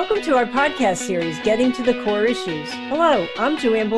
Welcome to our podcast series, Getting to the Core Issues. Hello, I'm Joanne.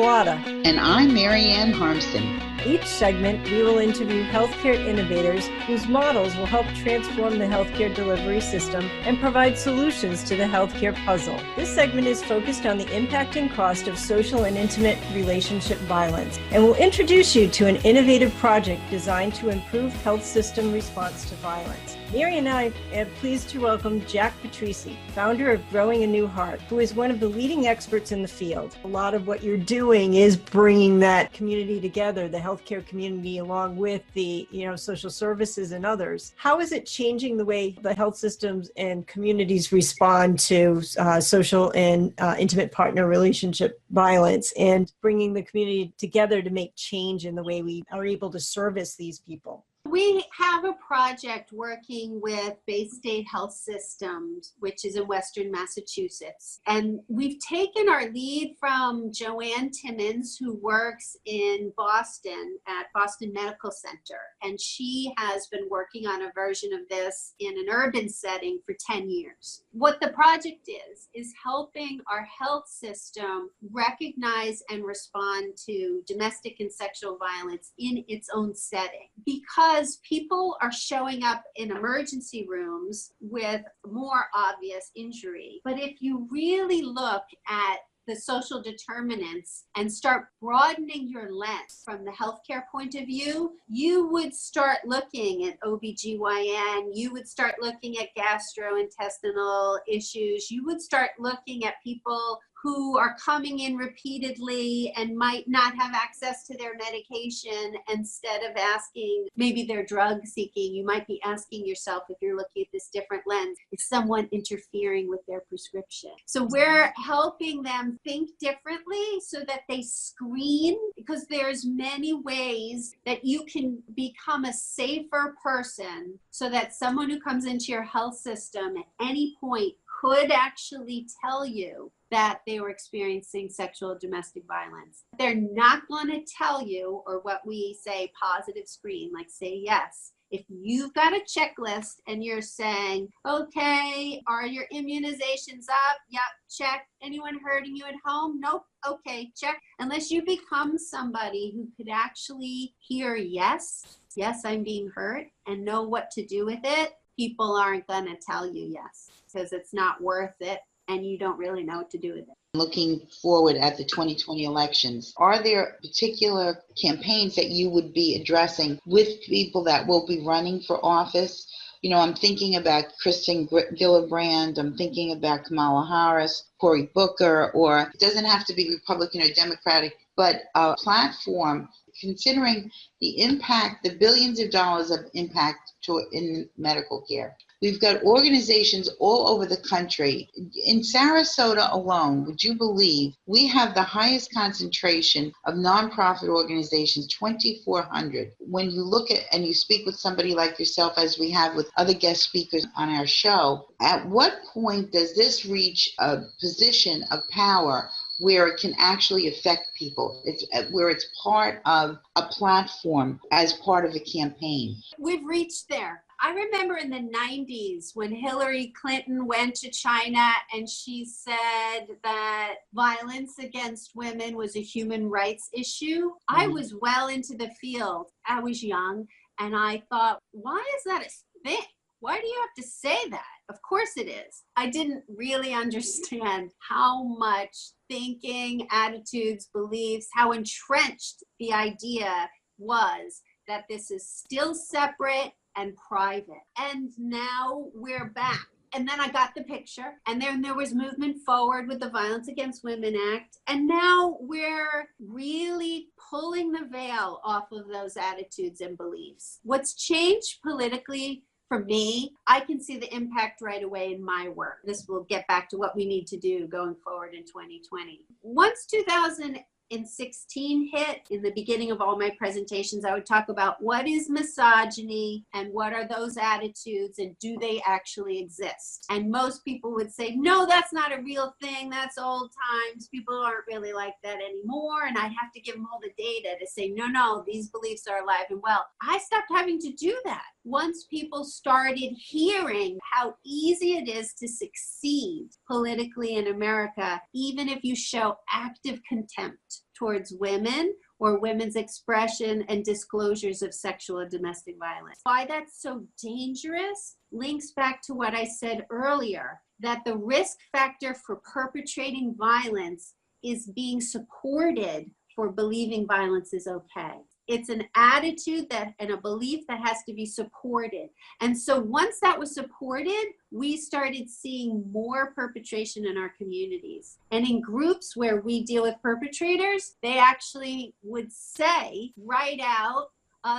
And I'm Maryanne Harmston. Each segment, we will interview healthcare innovators whose models will help transform the healthcare delivery system and provide solutions to the healthcare puzzle. This segment is focused on the impact and cost of social and intimate relationship violence, and will introduce you to an innovative project designed to improve health system response to violence. Mary and I am pleased to welcome JAC Patrissi, founder of Growing a New Heart, who is one of the leading experts in the field. A lot of what you're doing is bringing that community together, the healthcare community, along with the social services and others. How is it changing the way the health systems and communities respond to social and intimate partner relationship violence, and bringing the community together to make change in the way we are able to service these people? We have a project working with Bay State Health Systems, which is in Western Massachusetts. And we've taken our lead from Joanne Timmons, who works in Boston at Boston Medical Center. And she has been working on a version of this in an urban setting for 10 years. What the project is helping our health system recognize and respond to domestic and sexual violence in its own setting. Because people are showing up in emergency rooms with more obvious injury. But if you really look at the social determinants and start broadening your lens from the healthcare point of view, you would start looking at OBGYN, you would start looking at gastrointestinal issues, you would start looking at people who are coming in repeatedly and might not have access to their medication. Instead of asking, maybe they're drug seeking, you might be asking yourself, if you're looking at this different lens, is someone interfering with their prescription? So we're helping them think differently so that they screen, because there's many ways that you can become a safer person so that someone who comes into your health system at any point could actually tell you that they were experiencing sexual domestic violence. They're not going to tell you, or what we say, positive screen, like say yes. If you've got a checklist and you're saying, okay, are your immunizations up? Yep, check. Anyone hurting you at home? Nope. Okay, check. Unless you become somebody who could actually hear yes, I'm being hurt, and know what to do with it, people aren't going to tell you yes, because it's not worth it and you don't really know what to do with it. Looking forward at the 2020 elections, are there particular campaigns that you would be addressing with people that will be running for office? I'm thinking about Kristen Gillibrand, I'm thinking about Kamala Harris, Cory Booker, or it doesn't have to be Republican or Democratic, but a platform considering the impact, the billions of dollars of impact in medical care. We've got organizations all over the country. In Sarasota alone, would you believe we have the highest concentration of nonprofit organizations, 2,400. When you look at and you speak with somebody like yourself, as we have with other guest speakers on our show, at what point does this reach a position of power where it can actually affect people, where it's part of a platform as part of a campaign? We've reached there. I remember in the 90s when Hillary Clinton went to China and she said that violence against women was a human rights issue. I was well into the field. I was young and I thought, why is that a thing? Why do you have to say that? Of course it is. I didn't really understand how much thinking, attitudes, beliefs, how entrenched the idea was that this is still separate and private. And now we're back. And then I got the picture, and then there was movement forward with the Violence Against Women Act. And now we're really pulling the veil off of those attitudes and beliefs. What's changed politically for me, I can see the impact right away in my work. This will get back to what we need to do going forward in 2020. Once 2018 in 16 hit, in the beginning of all my presentations, I would talk about what is misogyny and what are those attitudes and do they actually exist? And most people would say, no, that's not a real thing. That's old times. People aren't really like that anymore. And I'd have to give them all the data to say, no, these beliefs are alive and well. I stopped having to do that once people started hearing how easy it is to succeed politically in America, even if you show active contempt towards women or women's expression and disclosures of sexual and domestic violence. Why that's so dangerous links back to what I said earlier, that the risk factor for perpetrating violence is being supported for believing violence is okay. It's an attitude that and a belief that has to be supported. And so once that was supported, we started seeing more perpetration in our communities. And in groups where we deal with perpetrators, they actually would say right out,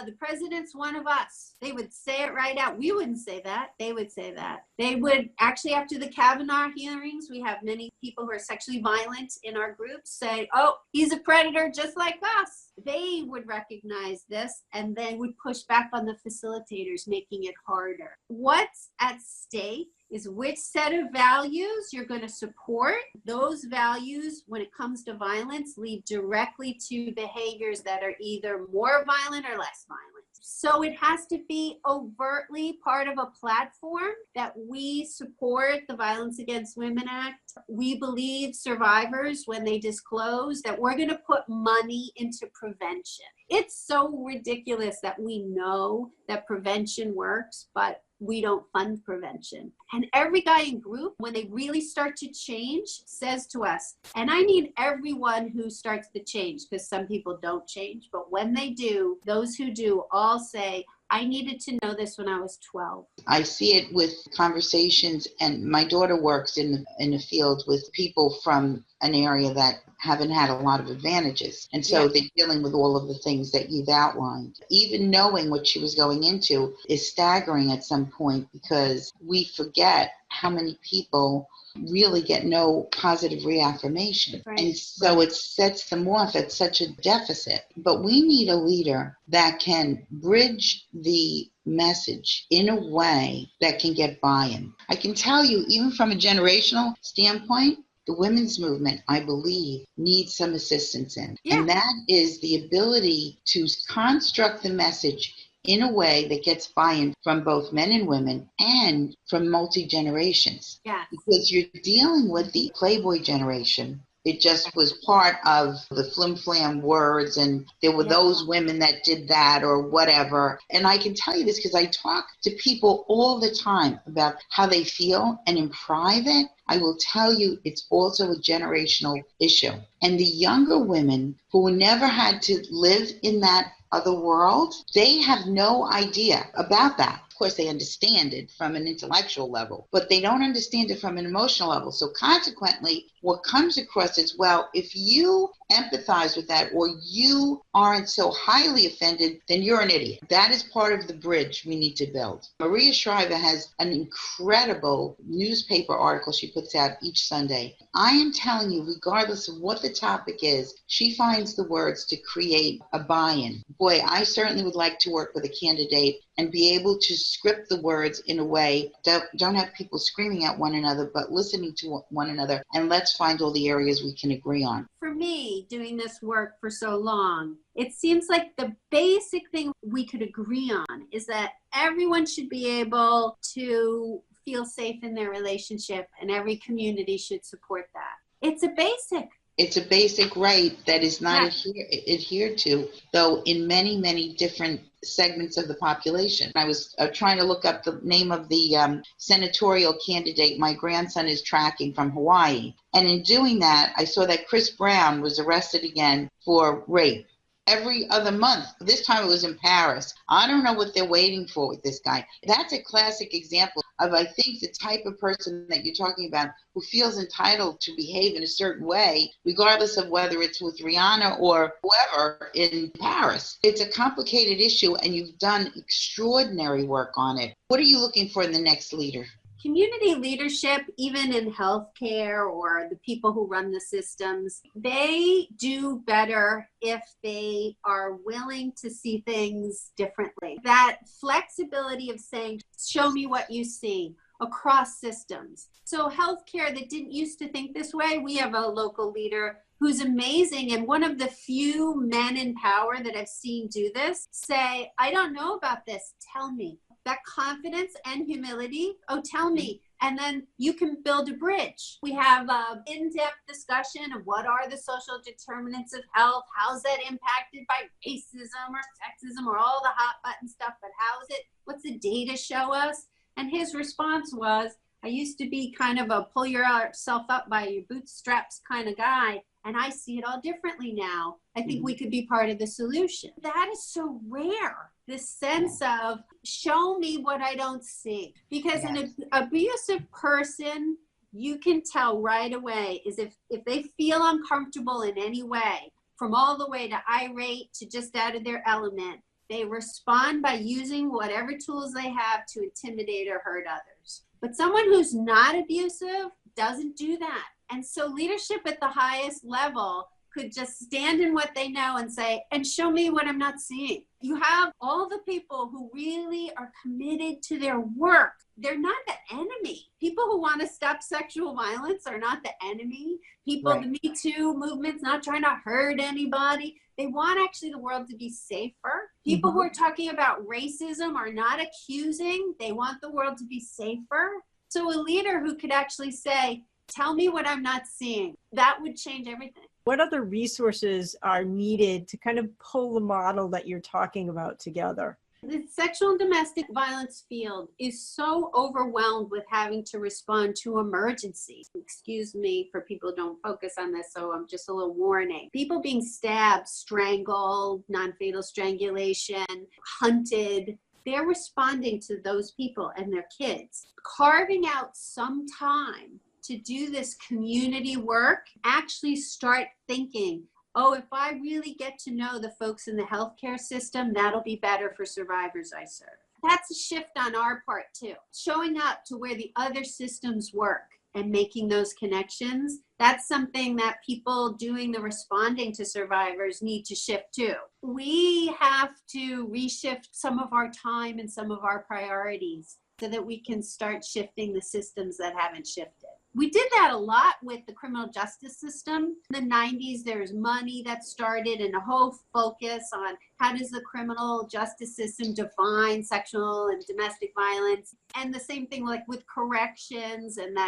the president's one of us. They would say it right out. We wouldn't say that. They would say that. They would actually, after the Kavanaugh hearings, we have many people who are sexually violent in our groups say, oh, he's a predator just like us. They would recognize this and then would push back on the facilitators, making it harder. What's at stake is which set of values you're going to support. Those values, when it comes to violence, lead directly to behaviors that are either more violent or less violent. So it has to be overtly part of a platform that we support the Violence Against Women Act. We believe survivors, when they disclose, that we're going to put money into prevention. It's so ridiculous that we know that prevention works, but we don't fund prevention. And every guy in group, when they really start to change, says to us, and I need everyone who starts to change, because some people don't change, but when they do, those who do all say, I needed to know this when I was 12. I see it with conversations, and my daughter works in the field with people from an area that haven't had a lot of advantages. And so they're dealing with all of the things that you've outlined. Even knowing what she was going into is staggering at some point, because we forget how many people really get no positive reaffirmation. Right. And so it sets them off at such a deficit. But we need a leader that can bridge the message in a way that can get buy-in. I can tell you, even from a generational standpoint, the women's movement, I believe, needs some assistance in. Yeah. And that is the ability to construct the message in a way that gets buy-in from both men and women and from multi-generations. Yeah. Because you're dealing with the Playboy generation. It just was part of the flim-flam words, and there were those women that did that or whatever. And I can tell you this because I talk to people all the time about how they feel, and in private, I will tell you it's also a generational issue. And the younger women who never had to live in that other world, they have no idea about that. Of course, they understand it from an intellectual level, but they don't understand it from an emotional level. So consequently, what comes across is, well, if you empathize with that or you aren't so highly offended, then you're an idiot. That is part of the bridge we need to build. Maria Shriver has an incredible newspaper article she puts out each Sunday. I am telling you, regardless of what the topic is, she finds the words to create a buy-in. Boy, I certainly would like to work with a candidate and be able to script the words in a way that don't have people screaming at one another, but listening to one another, and let's find all the areas we can agree on. For me, doing this work for so long, it seems like the basic thing we could agree on is that everyone should be able to feel safe in their relationship, and every community should support that. It's a basic. It's a basic right that is not adhered to, though, in many, many different segments of the population. I was trying to look up the name of the senatorial candidate my grandson is tracking from Hawaii. And in doing that, I saw that Chris Brown was arrested again for rape. Every other month. This time it was in Paris. I don't know what they're waiting for with this guy. That's a classic example of, I think, the type of person that you're talking about who feels entitled to behave in a certain way, regardless of whether it's with Rihanna or whoever in Paris. It's a complicated issue, and you've done extraordinary work on it. What are you looking for in the next leader? Community leadership, even in healthcare or the people who run the systems, they do better if they are willing to see things differently. That flexibility of saying, show me what you see across systems. So healthcare that didn't used to think this way, we have a local leader who's amazing, and one of the few men in power that I've seen do this, say, I don't know about this, tell me. That confidence and humility, oh, tell me, and then you can build a bridge. We have an in-depth discussion of what are the social determinants of health, how's that impacted by racism or sexism or all the hot button stuff, but how is it, what's the data show us? And his response was, I used to be kind of a pull yourself up by your bootstraps kind of guy, and I see it all differently now. I think we could be part of the solution. That is so rare, this sense of show me what I don't see. Because an abusive person, you can tell right away is if they feel uncomfortable in any way, from all the way to irate to just out of their element, they respond by using whatever tools they have to intimidate or hurt others. But someone who's not abusive doesn't do that. And so leadership at the highest level could just stand in what they know and say, and show me what I'm not seeing. You have all the people who really are committed to their work. They're not the enemy. People who want to stop sexual violence are not the enemy. People, the Me Too movement's not trying to hurt anybody. They want actually the world to be safer. People who are talking about racism are not accusing. They want the world to be safer. So a leader who could actually say, tell me what I'm not seeing, that would change everything. What other resources are needed to kind of pull the model that you're talking about together? The sexual and domestic violence field is so overwhelmed with having to respond to emergencies. Excuse me for people who don't focus on this, so I'm just a little warning. People being stabbed, strangled, non-fatal strangulation, hunted, they're responding to those people and their kids. Carving out some time to do this community work, actually start thinking, oh, if I really get to know the folks in the healthcare system, that'll be better for survivors I serve. That's a shift on our part too. Showing up to where the other systems work and making those connections, that's something that people doing the responding to survivors need to shift to. We have to reshift some of our time and some of our priorities so that we can start shifting the systems that haven't shifted. We did that a lot with the criminal justice system. In the 90s, there was money that started and a whole focus on how does the criminal justice system define sexual and domestic violence. And the same thing like with corrections and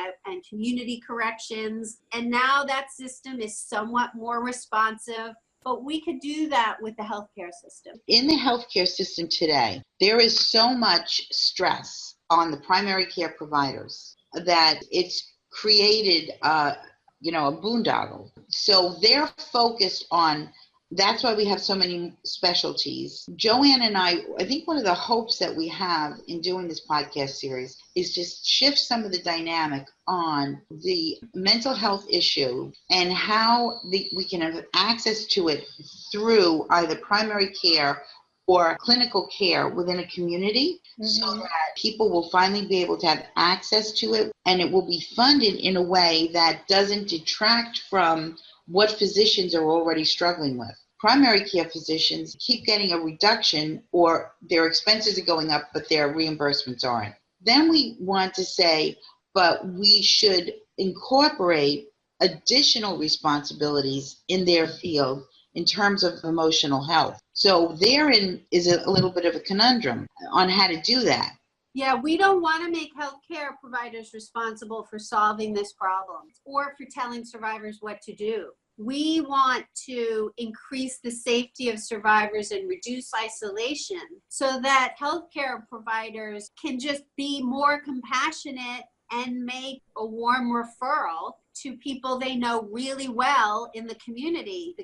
community corrections. And now that system is somewhat more responsive. But we could do that with the healthcare system. In the healthcare system today, there is so much stress on the primary care providers that it's created a boondoggle. So they're focused on, that's why we have so many specialties. Joanne and I think one of the hopes that we have in doing this podcast series is just shift some of the dynamic on the mental health issue and how we can have access to it through either primary care or clinical care within a community, so that people will finally be able to have access to it, and it will be funded in a way that doesn't detract from what physicians are already struggling with. Primary care physicians keep getting a reduction, or their expenses are going up, but their reimbursements aren't. Then we want to say, but we should incorporate additional responsibilities in their field in terms of emotional health. So therein is a little bit of a conundrum on how to do that. Yeah, we don't want to make healthcare providers responsible for solving this problem or for telling survivors what to do. We want to increase the safety of survivors and reduce isolation so that healthcare providers can just be more compassionate and make a warm referral to people they know really well in the community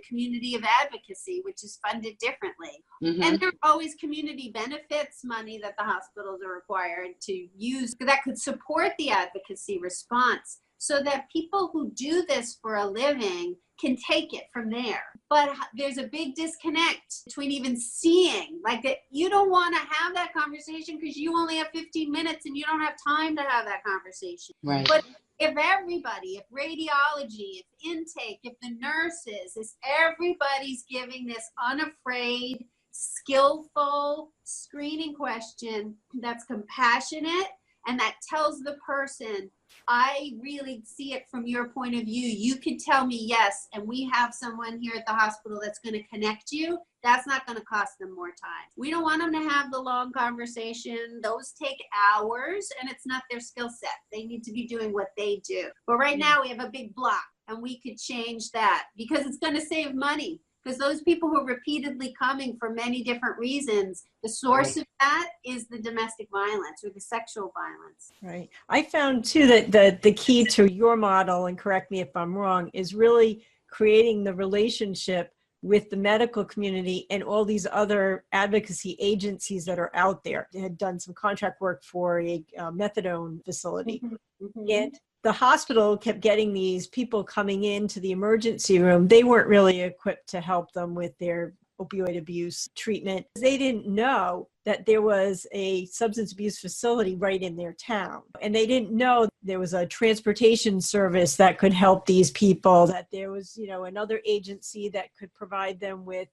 of advocacy, which is funded differently. And there are always community benefits money that the hospitals are required to use that could support the advocacy response so that people who do this for a living can take it from there. But there's a big disconnect between even seeing, like that you don't want to have that conversation because you only have 15 minutes and you don't have time to have that conversation. Right. But if everybody, if radiology, if intake, if the nurses, if everybody's giving this unafraid, skillful screening question that's compassionate and that tells the person, I really see it from your point of view. You could tell me yes, and we have someone here at the hospital that's going to connect you. That's not going to cost them more time. We don't want them to have the long conversation. Those take hours, and it's not their skill set. They need to be doing what they do. But right now we have a big block, and we could change that because it's going to save money. Because those people who are repeatedly coming for many different reasons, the source of that is the domestic violence or the sexual violence. Right. I found too that the key to your model, and correct me if I'm wrong, is really creating the relationship with the medical community and all these other advocacy agencies that are out there. They had done some contract work for a methadone facility. Mm-hmm. And the hospital kept getting these people coming into the emergency room. They weren't really equipped to help them with their opioid abuse treatment. They didn't know that there was a substance abuse facility right in their town. And they didn't know there was a transportation service that could help these people, that there was, another agency that could provide them with,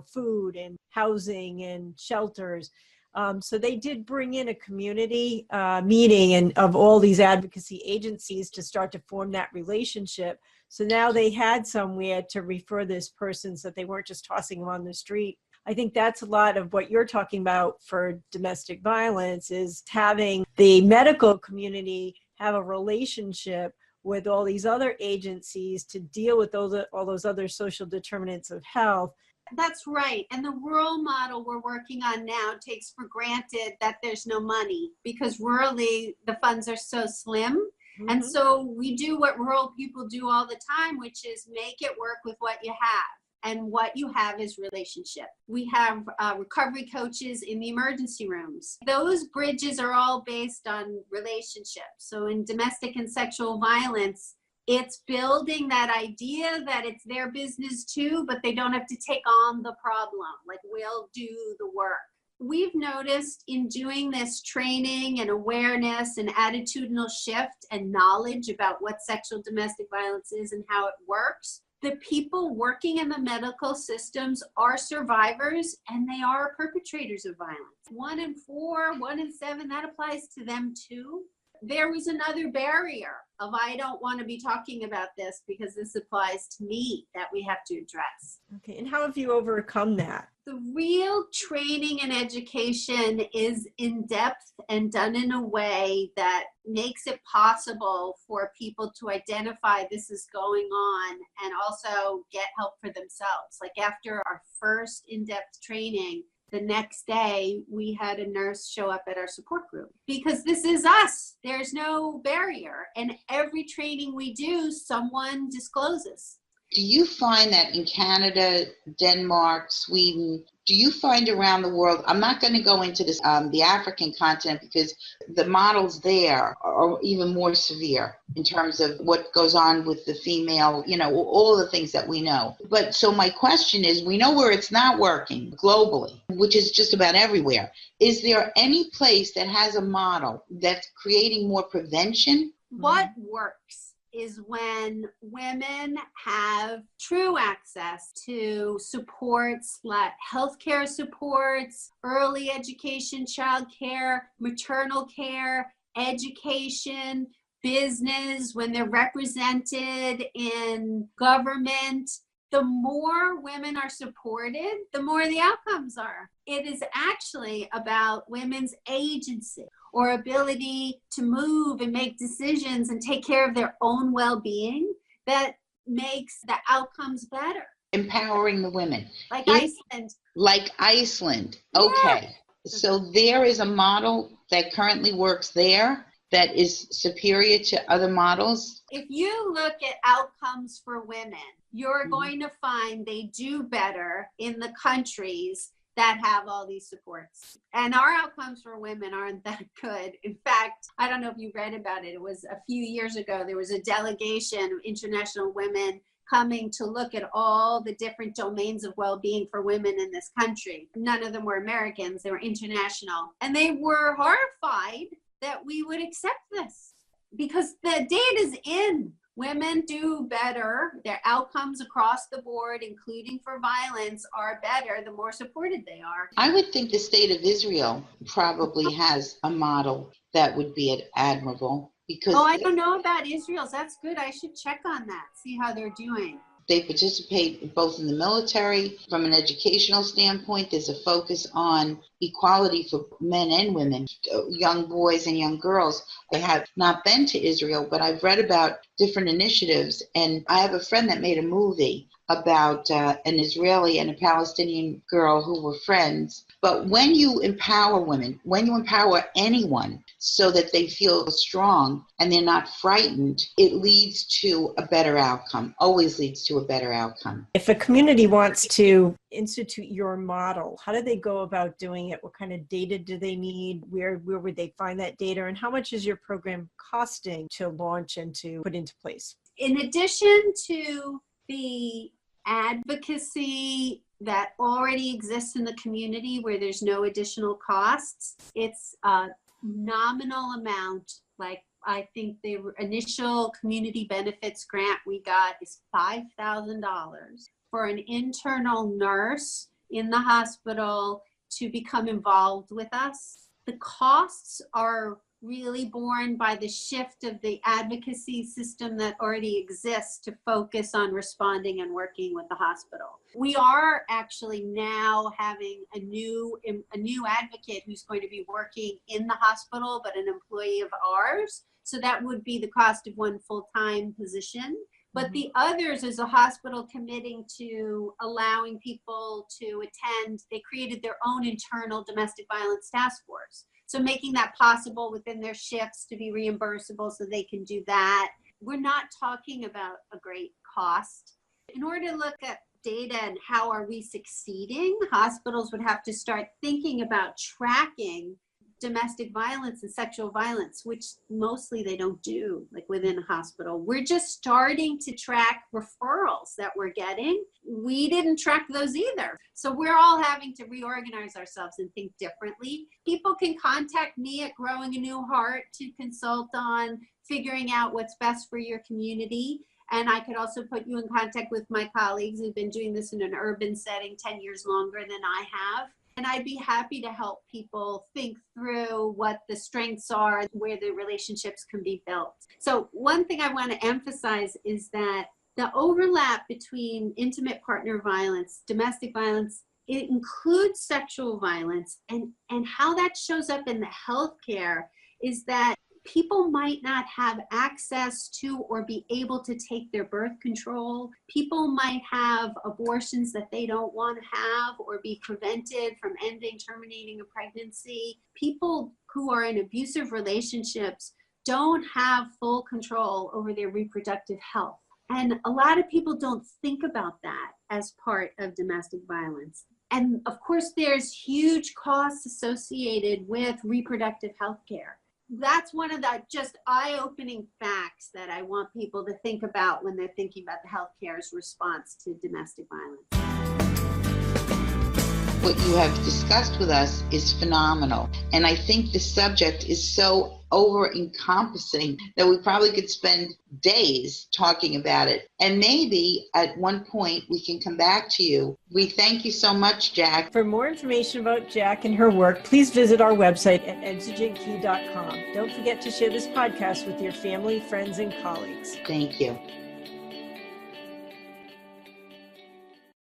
food and housing and shelters. So they did bring in a community meeting and of all these advocacy agencies to start to form that relationship. So now they had somewhere to refer this person so that they weren't just tossing them on the street. I think that's a lot of what you're talking about for domestic violence, is having the medical community have a relationship with all these other agencies to deal with all those other social determinants of health. That's right. And the rural model we're working on now takes for granted that there's no money because rurally the funds are so slim. Mm-hmm. And so we do what rural people do all the time, which is make it work with what you have. And what you have is relationship. We have recovery coaches in the emergency rooms. Those bridges are all based on relationships. So in domestic and sexual violence, it's building that idea that it's their business too, but they don't have to take on the problem. Like, we'll do the work. We've noticed in doing this training and awareness and attitudinal shift and knowledge about what sexual domestic violence is and how it works, the people working in the medical systems are survivors and they are perpetrators of violence. 1 in 4, 1 in 7, that applies to them too. There was another barrier of, I don't want to be talking about this because this applies to me, that we have to address. Okay, and how have you overcome that? The real training and education is in depth and done in a way that makes it possible for people to identify this is going on and also get help for themselves. Like after our first in-depth training, the next day, we had a nurse show up at our support group because this is us. There's no barrier. And every training we do, someone discloses. Do you find that in Canada, Denmark, Sweden, do you find around the world, I'm not going to go into this, the African continent, because the models there are even more severe in terms of what goes on with the female, all the things that we know. But so my question is, we know where it's not working globally, which is just about everywhere. Is there any place that has a model that's creating more prevention? What works is when women have true access to supports like healthcare supports, early education, childcare, maternal care, education, business, when they're represented in government. The more women are supported, the more the outcomes are. It is actually about women's agency or ability to move and make decisions and take care of their own well-being that makes the outcomes better. Empowering the women. Like Iceland. Like Iceland. Okay. Yeah. So there is a model that currently works there that is superior to other models? If you look at outcomes for women, you're going to find they do better in the countries that have all these supports. And our outcomes for women aren't that good. In fact, I don't know if you read about it. It was a few years ago, there was a delegation of international women coming to look at all the different domains of well-being for women in this country. None of them were Americans, they were international. And they were horrified that we would accept this because the data's in. Women do better. Their outcomes across the board, including for violence, are better the more supported they are. I would think the state of Israel probably has a model that would be admirable. Because I don't know about Israel's. That's good. I should check on that, see how they're doing. They participate both in the military. From an educational standpoint, there's a focus on equality for men and women, young boys and young girls. I have not been to Israel, but I've read about different initiatives. And I have a friend that made a movie about an Israeli and a Palestinian girl who were friends. But when you empower women, when you empower anyone so that they feel strong and they're not frightened, it leads to a better outcome, always leads to a better outcome. If a community wants to institute your model, how do they go about doing it? What kind of data do they need? Where would they find that data? And how much is your program costing to launch and to put into place? In addition to the advocacy that already exists in the community where there's no additional costs, it's a nominal amount. Like I think the initial community benefits grant we got is $5,000 for an internal nurse in the hospital to become involved with us. The costs are really borne by the shift of the advocacy system that already exists to focus on responding and working with the hospital. We are actually now having a new advocate who's going to be working in the hospital, but an employee of ours. So that would be the cost of one full-time position. But the others is a hospital committing to allowing people to attend. They created their own internal domestic violence task force. So making that possible within their shifts to be reimbursable so they can do that. We're not talking about a great cost. In order to look at data and how are we succeeding, hospitals would have to start thinking about tracking domestic violence and sexual violence, which mostly they don't do, like within a hospital. We're just starting to track referrals that we're getting. We didn't track those either. So we're all having to reorganize ourselves and think differently. People can contact me at Growing a New Heart to consult on figuring out what's best for your community. And I could also put you in contact with my colleagues who've been doing this in an urban setting 10 years longer than I have. And I'd be happy to help people think through what the strengths are, where the relationships can be built. So one thing I want to emphasize is that the overlap between intimate partner violence, domestic violence, it includes sexual violence, and how that shows up in the healthcare is that people might not have access to or be able to take their birth control. People might have abortions that they don't want to have or be prevented from ending, terminating a pregnancy. People who are in abusive relationships don't have full control over their reproductive health. And a lot of people don't think about that as part of domestic violence. And of course, there's huge costs associated with reproductive health care. That's one of the just eye-opening facts that I want people to think about when they're thinking about the healthcare's response to domestic violence. What you have discussed with us is phenomenal. And I think the subject is so over-encompassing that we probably could spend days talking about it. And maybe at one point we can come back to you. We thank you so much, JAC. For more information about JAC and her work, please visit our website at exigentkey.com. Don't forget to share this podcast with your family, friends, and colleagues. Thank you.